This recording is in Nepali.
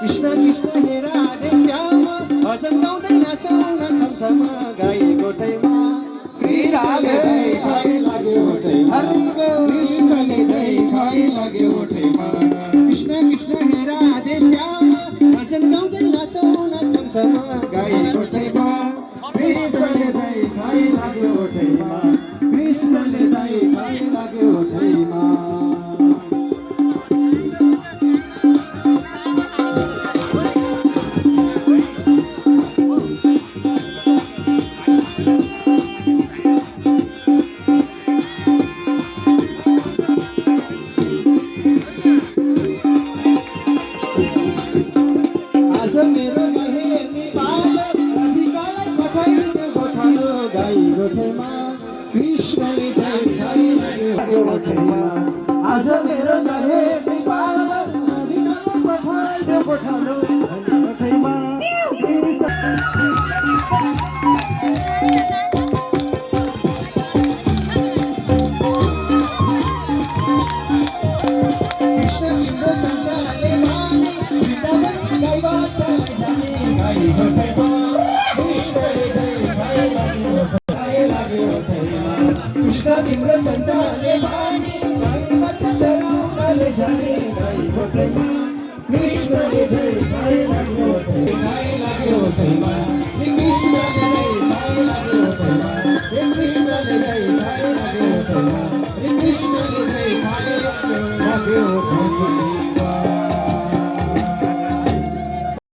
कृष्ण कृष्ण हे राधे श्याम भजन गाउँदै नाचौँ न छमछम गाई गोठैमा श्री राधे खाइ लाग्यो ओठैमा कृष्णले दही खाइ लाग्यो ओठैमा कृष्ण कृष्ण हे राधे श्याम भजन गाउँदै नाचौँ न छमछम गाई गोठैमा कृष्णले दही खाइ लाग्यो ओठैमा कृष्णले दही खाइ लाग्यो ओठैमा आज मेरो गहेनी बाल राधिकालाई पठाइदे गोठालो गाई गोठैमा कृष्णले दही खाइ लाग्यो ओठैमा आज मेरो गहेनी बाल राधिकालाई पठाइदे गोठालो गाई गोठैमा कृष्ण तिम्रो चञ्चलले माने वृन्दावन गाई बाछालाई जाने गाई गोठैमा कृष्णले दही खाइ लाग्यो ओठैमा कृष्ण तिम्रो चञ्चलले माने गाई बाछा चराउनले जाने गाई गोठैमा कृष्णले दही